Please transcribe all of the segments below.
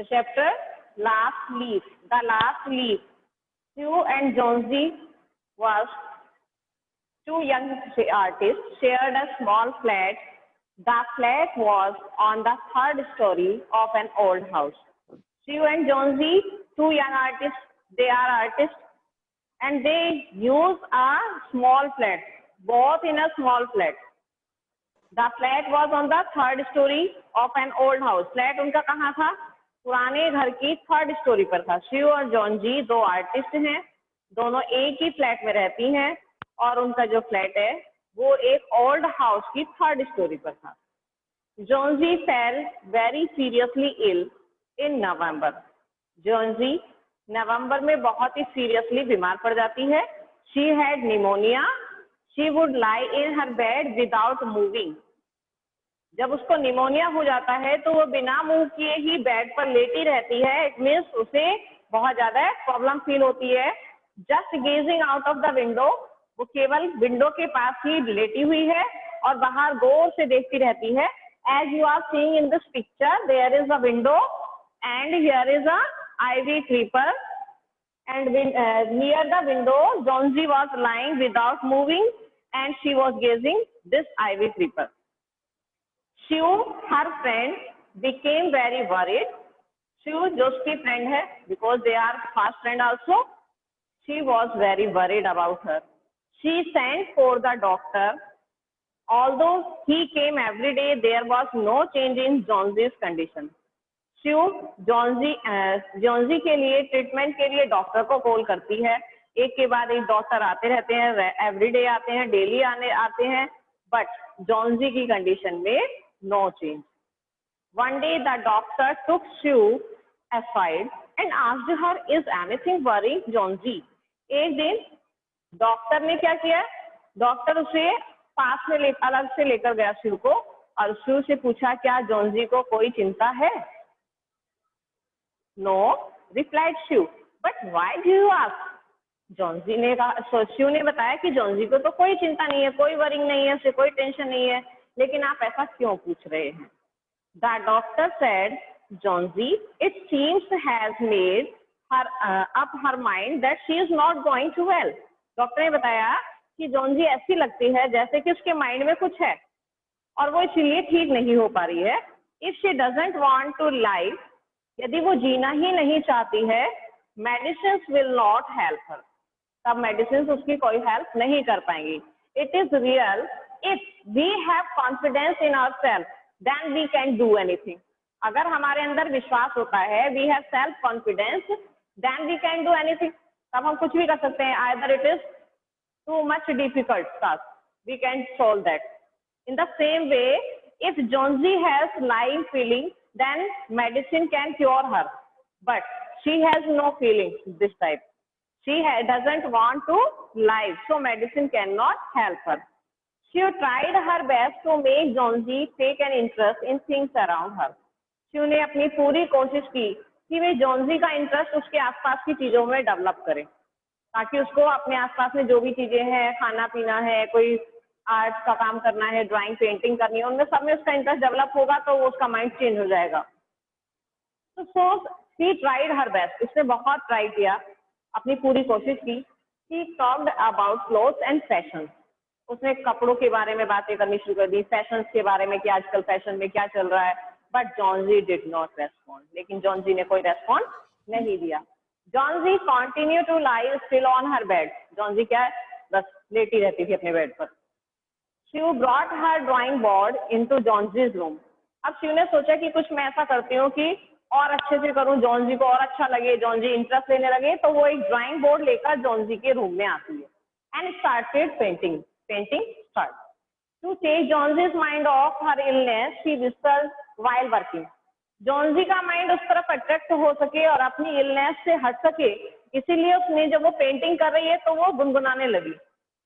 The chapter Last Leaf. The Last Leaf. Sue and Jonesy was two young artists shared a small flat. The flat was on the third story of an old house. Sue and Jonesy, two young artists, they are artists and they use a small flat, both in a small flat. The flat was on the third story of an old house. Flat उनका कहाँ था? पुराने घर की third story पर था. शिव और जॉन्जी दो आर्टिस्ट हैं, दोनों एक ही फ्लैट में रहती हैं और उनका जो फ्लैट है वो एक ओल्ड हाउस की थर्ड स्टोरी पर था. जॉन्जी फेल वेरी सीरियसली इल इन नवंबर. जॉन्जी नवंबर में बहुत ही सीरियसली बीमार पड़ जाती है. She had pneumonia. She would lie in her bed without moving. जब उसको निमोनिया हो जाता है तो वो बिना मूव किए ही बेड पर लेटी रहती है. इट मीन्स उसे बहुत ज्यादा प्रॉब्लम फील होती है. Just gazing out of the window, वो केवल विंडो के पास ही लेटी हुई है और बाहर गौर से देखती रहती है. As you are seeing in this picture, there is a window and here is a ivy creeper and near the window Jonesy was lying without moving and she was gazing this ivy creeper. Sue, her friend, became very worried. Sue जो उसकी friend है, because they are fast friend also, she was very worried about her. She sent for the doctor. Although he came every day, there was no change in Jonesy's condition. Shiv जॉन्जी के लिए treatment के लिए doctor को call करती है. एक के बाद एक डॉक्टर आते रहते हैं, एवरीडे आते हैं, डेली आते हैं, बट जॉन्जी की कंडीशन में no change. One day the doctor took शिव aside and asked her, is anything worrying Jonesy? एक दिन डॉक्टर ने क्या किया, डॉक्टर उसे पास में अलग से लेकर गया शिव को और शिव से पूछा, क्या जॉन्जी को कोई चिंता है? No, replied Shiv. But why do you ask? जॉन्जी ने कहा, शिव ने बताया कि जॉन्जी को तो कोई चिंता नहीं है, कोई वरिंग नहीं है, उसे कोई टेंशन नहीं है, लेकिन आप ऐसा क्यों पूछ रहे हैं? The doctor said, Jonesy, it seems has made her up her mind that she is not going to well. Doctor ने बताया कि जॉन्जी ऐसी लगती है जैसे कि उसके माइंड में कुछ है और वो इसलिए ठीक नहीं हो पा रही है. If she doesn't want to live, यदि वो जीना ही नहीं चाहती है, medicine will not help her, तब मेडिसिन उसकी कोई हेल्प नहीं कर पाएंगी. It is real if we have confidence in ourselves then we can do anything. अगर हमारे अंदर विश्वास होता है, we have self confidence, then we can do anything, तब हम कुछ भी कर सकते हैं. Either it is too much difficult task, we can solve that. In the same way, if जॉन्जी has live feeling, then medicine can cure her, but she has no feeling this type. She doesn't want to live, so medicine cannot help her. She tried her best to make Jonesy take an interest in things around her. She ने अपनी पूरी कोशिश की कि वे जॉन्जी का interest उसके आसपास की चीजों में डेवलप करें, ताकि उसको अपने आसपास में जो भी चीजें हैं, खाना पीना है, कोई आर्ट का काम करना है, ड्राइंग पेंटिंग करनी है, उनमें सब में उसका इंटरेस्ट डेवलप होगा तो वो उसका माइंड चेंज हो जाएगा. तो so she tried her best, उसने बहुत ट्राई किया, अपनी पूरी कोशिश की. She talked about clothes and fashion. उसने कपड़ों के बारे में बातें करनी शुरू कर दी, फैशन के बारे में कि आजकल फैशन में क्या चल रहा है. But Johnsy did not respond. लेकिन जॉन्जी ने कोई रेस्पॉन्ड नहीं दिया. Johnsy continue to lie still on her bed. Johnsy क्या है, बस लेटी रहती थी अपने बेड पर. Shiv brought her drawing board into Johnsy's room. अब शिव ने सोचा कि कुछ मैं ऐसा करती हूँ कि और अच्छे से करूँ, जॉन्जी को और अच्छा लगे, जॉन्जी इंटरेस्ट लेने लगे. तो वो एक ड्राइंग बोर्ड लेकर जॉन्जी के रूम में आती है and started painting. Painting start to take Johnsy's mind off her illness. She whispers while working. Johnsy का माइंड उस तरफ अट्रैक्ट हो सके और अपनी इलनेस से हट सके, इसीलिए उसने जब वो पेंटिंग कर रही है तो वो गुनगुनाने लगी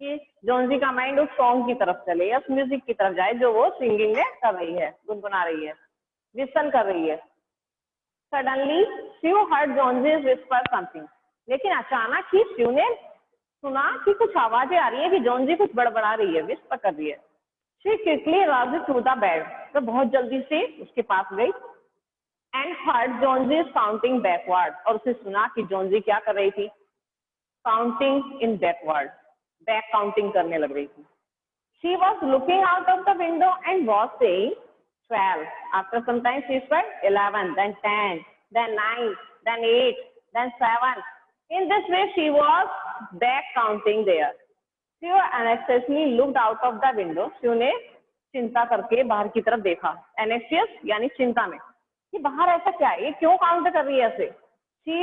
कि जॉन्जी का माइंड उस सॉन्ग की तरफ चले या उस म्यूजिक की तरफ जाए जो वो सिंगिंग में कर रही है, गुनगुना रही है, विस्टन कर रही है. Suddenly Shiv heard Johnsy's whisper something. लेकिन अचानक ही शिव ने सुना कि कुछ आवाजें आ रही है कि जॉन्जी कुछ बड़बड़ा रही है, विस्पर कर रही है. She quickly rushed to the bed. तो बहुत जल्दी से उसके पास गई and heard Johnsy is counting backward, और उसने सुना कि जोन्जी क्या कर रही थी, counting in backward, back counting करने लग रही थी. She was looking out of the window and was saying 12. After some time she said 11, then 10, then 9, then 8, then 7. In this way she was back counting there. She anxiously looked out of the window. She ने चिंता करके बाहर की तरफ देखा. Anxious यानी चिंता में कि बाहर ऐसा क्या है, ये क्यों काउंट कर रही है ऐसे. She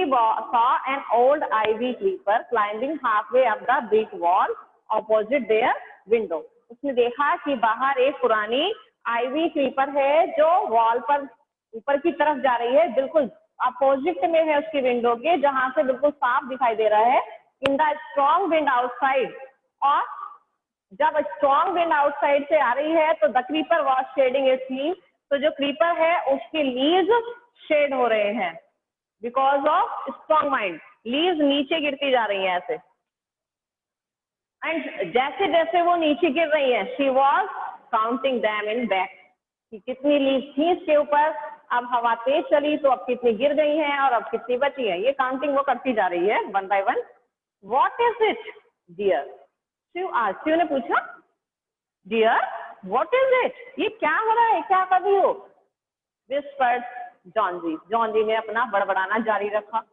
saw an old ivy creeper climbing halfway up the brick wall opposite their window. उसने देखा कि बाहर एक पुरानी आईवी क्रीपर है जो वॉल पर ऊपर की तरफ जा रही है, बिल्कुल अपोजिट में है उसकी विंडो के, जहां से बिल्कुल साफ दिखाई दे रहा है. In the strong wind outside, और जब स्ट्रॉन्ग विंड आउटसाइड से आ रही है तो the creeper was shedding its leave, तो जो क्रीपर है उसकी लीव्स शेड हो रहे हैं because of strong wind. Leaves नीचे गिरती जा रही है ऐसे, एंड जैसे जैसे वो नीचे गिर रही है she was counting them in back, कि कितनी लीव थी इसके ऊपर, अब हवा तेज चली तो अब कितनी गिर गई हैं और अब कितनी बची है, ये काउंटिंग वो करती जा रही है one by one. What is it dear, शिव ने पूछा, डियर व्हाट इज इट, ये क्या हो रहा है, क्या कर रही हो. विस्पर्ड जॉन्जी, जॉन्जी ने अपना बड़बड़ाना जारी रखा.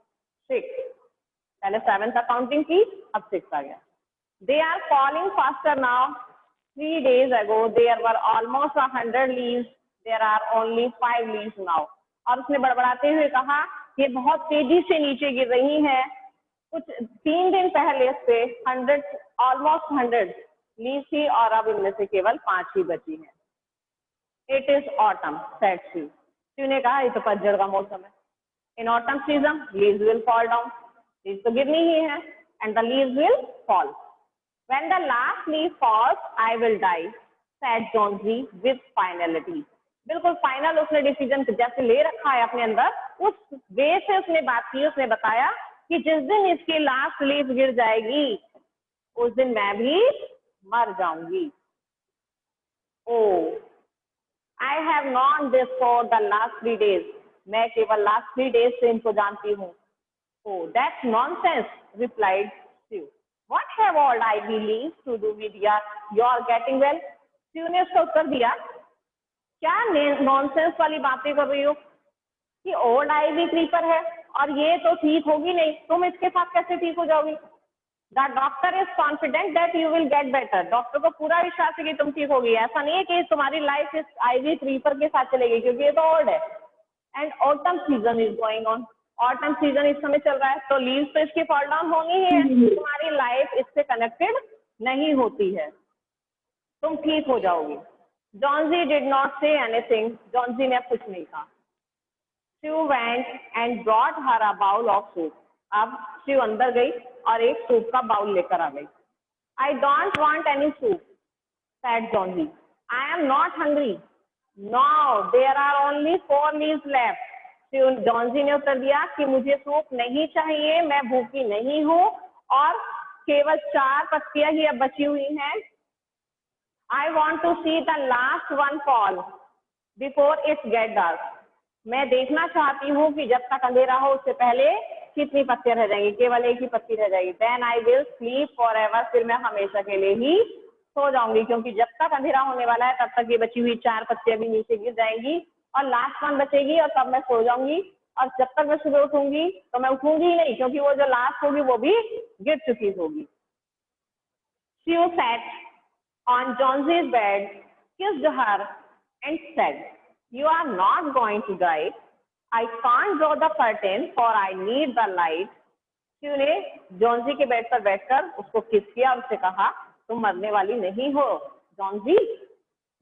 6, पहले 7 तक काउंटिंग की, अब 6 आ गया. They are falling faster now. 3 days ago there were almost 100 leaves. There are only 5 leaves now. और उसने बड़बड़ाते हुए कहा ये बहुत तेजी से नीचे गिर रही हैं. कुछ 3 दिन पहले से 100 ऑलमोस्ट 100 लीव थी और अब इनमें से केवल 5 ही बची हैं. It is autumn, said she. Shiv ने कहा ये तो पतझड़ का मौसम है. In autumn season leaves will fall down. Leaves तो गिरनी ही है, and the leaves will fall. When the last leaf falls, I will die, said Jonesy with finality. बिल्कुल फाइनल उसने डिसीजन जैसे ले रखा है अपने अंदर, उस वे से उसने बात की. उसने बताया कि जिस दिन इसकी लास्ट लीफ गिर जाएगी उस दिन मैं भी मर जाऊंगी. Oh, I have known this for the last 3 days. मैं केवल लास्ट 3 days से इनको जानती हूँ. Oh, that's nonsense, replied Shiv. What have old ivy leaves to do with your getting well? Shiv ने उसका उत्तर दिया, क्या नॉनसेंस वाली बातें कर रही हो कि ओल्ड आईवी क्रीपर है और ये तो ठीक होगी नहीं, तुम इसके साथ कैसे ठीक हो जाओगी. The doctor is confident that you will get better. Doctor को पूरा विश्वास है कि तुम ठीक होगी. ऐसा नहीं है कि तुम्हारी लाइफ इस आईवी क्रीपर के साथ चलेगी क्योंकि ये तो ओल्ड है. And autumn season is going on. Autumn season इस समय चल रहा है तो लीव्स तो इसकी फॉल डाउन होनी ही है. तुम्हारी लाइफ इससे कनेक्टेड नहीं होती है, तुम ठीक हो जाओगी. Johnsy did not say anything. Johnsy ने कुछ नहीं कहा. शिव went and brought her a bowl of soup. अब शिव अंदर गई और एक सूप का बाउल लेकर आ गई. I don't want any soup, said Jonesy. I am not hungry. Now there are only 4 leaves left. जॉन्जी ने उत्तर दिया कि मुझे सूप नहीं चाहिए, मैं भूखी नहीं हूँ और केवल 4 पत्तियां ही अब बची हुई हैं. I want to see the last one fall before it gets dark. मैं देखना चाहती हूँ कि जब तक अंधेरा हो उससे पहले कितनी पत्तियां रह जाएंगी. केवल एक ही पत्ती रह जाएगी. Then I will sleep forever. फिर मैं हमेशा के लिए ही सो जाऊंगी क्योंकि जब तक अंधेरा होने वाला है तब तक ये बची हुई 4 पत्तियां भी नीचे गिर जाएंगी और लास्ट वन बचेगी और तब मैं सो जाऊंगी. और जब तक मैं सुबह उठूंगी तो मैं उठूंगी ही नहीं क्योंकि वो जो लास्ट होगी वो भी गिर चुकी होगी. She sat on Jonesy's bed, kissed her, and said, "You are not going to die. I can't draw the curtain for I need the light." Shiv ने जॉन्जी के बेड पर बैठकर उसको किस किया और उससे कहा, तुम मरने वाली नहीं हो जॉन्जी,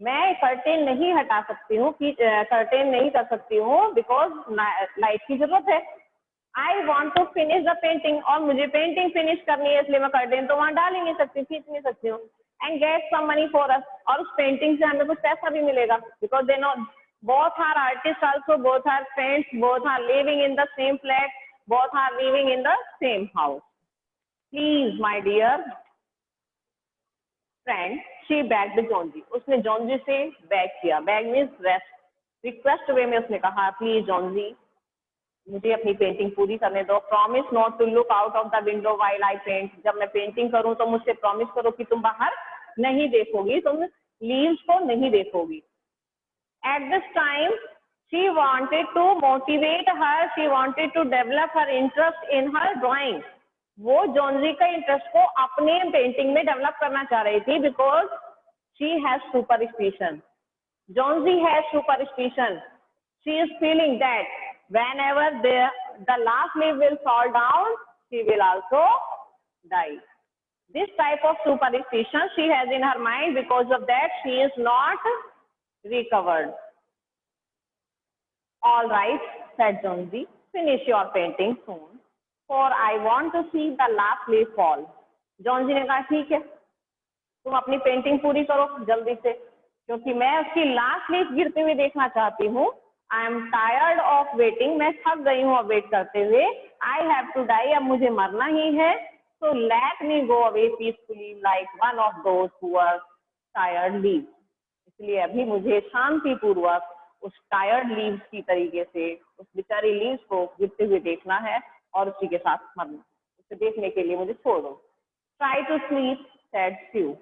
मैं कर्टेन नहीं हटा सकती हूँ, कर्टेन नहीं कर सकती हूँ बिकॉज लाइट की जरूरत है. I want to finish the painting, और मुझे पेंटिंग फिनिश करनी है इसलिए मैं कर्टेन तो वहां डाल ही नहीं सकती, खींच नहीं सकती हूँ. And get some money for us, और उस पेंटिंग से हमें कुछ पैसा भी मिलेगा because they know both are artists also, both are friends, both are living in the same flat, both are living in the same house. Please my dear friend, she begged Jonesy. उसने जॉन्जी से bag किया. Bag means rest. Request वे में उसने कहा, please जॉन्जी मुझे अपनी painting पूरी करने दो, promise not to look out of the window while I paint, जब मैं पेंटिंग करूं तो मुझसे प्रॉमिस करो कि तुम बाहर नहीं देखोगी, तुम लीव्स को नहीं देखोगी। At this time she wanted to motivate her, she wanted to develop her interest in her drawing. वो जॉन्जी का इंटरेस्ट को अपने पेंटिंग में डेवलप करना चाह रही थी, because she has superstition. Johnsy has superstition. She is feeling that whenever the last leaf will fall down, she will also die. This type of superstition she has in her mind, because of that she is not recovered. All right, said Johnsy, finish your painting soon, for I want to see the last leaf fall. Johnsy ने कहा ठीक है, तुम अपनी painting पूरी करो जल्दी से, क्योंकि मैं उसकी लास्ट लीफ गिरते हुए देखना चाहती हूँ। I am tired of waiting, मैं थक गई हूँ अब वेट करते हुए। आई हैव टू डाई, अब मुझे मरना ही है। So let me go away peacefully like one of those who are tired leaves. इसलिए अभी मुझे शांति पूर्वक उस टायर्ड लीव्स की तरीके से उस बेचारी लीव्स को गिरते हुए देखना है और उसी के साथ मरना। उसे देखने के लिए मुझे छोड़ दो। Try to sleep, said Sue.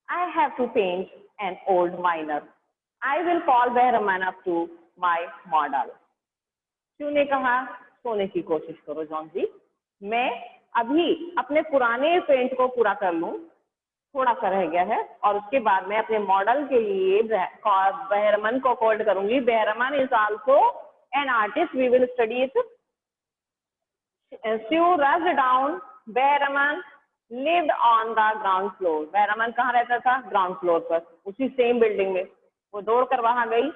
I have to paint an old miner. I will call Behraman up to my model. Sue ने कहा, सोने की कोशिश करो जॉन्जी, मैं अभी अपने पुराने पेंट को पूरा कर लूं, थोड़ा सा रह गया है, और उसके बाद मैं अपने मॉडल के लिए बेहरमन को कॉल करूंगी। Behrman is also an artist, we will study it. Sue rushed down. Behraman lived on the ground floor. Behraman कहाँ रहता था? ग्राउंड फ्लोर पर, उसी सेम बिल्डिंग में। वो दौड़ कर वहां गई।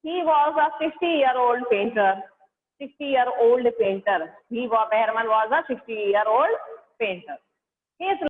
He was a 60-year-old painter. 60-year-old painter. Behraman was a 60-year-old painter. His